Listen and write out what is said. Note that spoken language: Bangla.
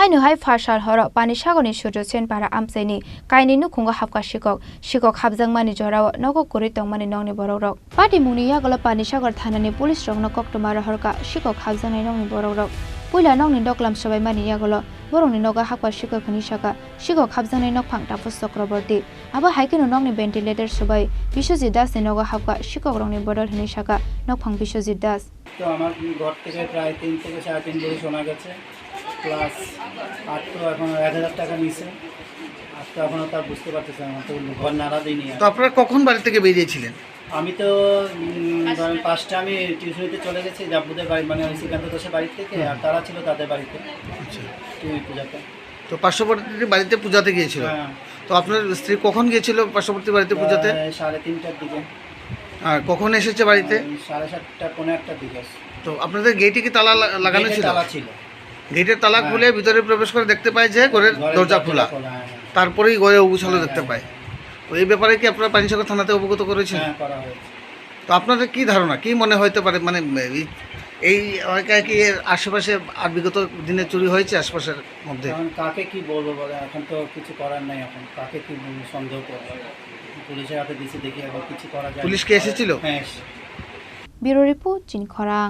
হাইনো হাই ফারসাল হর পানি সাগরনি সুজো সেন পারা আমসাইনি কাইনি নুখুঙ্গ হাফকা শিকক হাবজাংমানি জরাও নগো করি তংমানি নংনি বরক পার্টি মুনি ইয়াগলা পানি সাগর থানানি পুলিশ রং নকটমার হরকা শিকক হাবজাংনাই নংনি বরক পুইলা নংনি ডকলাম সবাই মানি ইয়াগলা বরংনি নগা হাফকা শিকখনি সাকা শিকক হাবজাংনাই নকফাং তাপস চক্রবর্তী আবা হাইকিনো নংনি ভেন্টিলেটর সবাই বিশ্বজিৎ দাসনি নগা হাফকা শিকক রংনি বদল হনি সাকা নকফাং বিশ্বজিৎ দাস তো আমার ঘর থেকে প্রায় 3 থেকে 3.5 ভরি সোনা গেছে প্লাস আর তো এখন 1000 টাকা নিছে আর তো এখনো তার বুঝতে পারতেছে না তো ঘর নাড়া দিইনি। তো আপনারা কখন বাড়ি থেকে বেরিয়েছিলেন? আমি তো ধরেন 5টা আমি টিউশনিতে চলে গেছি জাব্বুদের বাড়ি মানে শ্রীকান্ত দোষের বাড়ি থেকে আর তারা ছিল তাদের বাড়িতে। আচ্ছা, তুমি পূজাতে তো পার্শ্ববর্তী বাড়িতে পূজাতে গিয়েছিল। হ্যাঁ। তো আপনার স্ত্রী কখন গিয়েছিল পার্শ্ববর্তী বাড়িতে পূজাতে? 3:30টার দিকে। আর কখন এসেছে বাড়িতে? 7:30টা পৌনে 1টার দিকে। তো আপনাদের গেটে কি তালা লাগানো ছিল? তালা ছিল। গেটের তালা খুলে ভিতরে প্রবেশ করে দেখতে পায় যে ঘরের দরজা খোলা, তারপরেই ঘরে উছালো দেখতে পায়। তো এই ব্যাপারে কি আপনারা পানিসাগর থানাতে অবগত করেছেন? হ্যাঁ, করা হয়েছে। তো আপনাদের কি ধারণা, কি মনে হতে পারে, মানে এই এলাকায় কি এর আশেপাশে আর বিগত দিনে চুরি হয়েছে আশপাশের মধ্যে? এখন কাকে কি বলবো বলে, এখন তো কিছু করার নাই, এখন কাকে কি সন্দেহ করবো, পুলিশের হাতে দিছি দেখি এখন কিছু করা যায়। পুলিশ কি এসেছিল? হ্যাঁ। Bureau report চিনখরাং।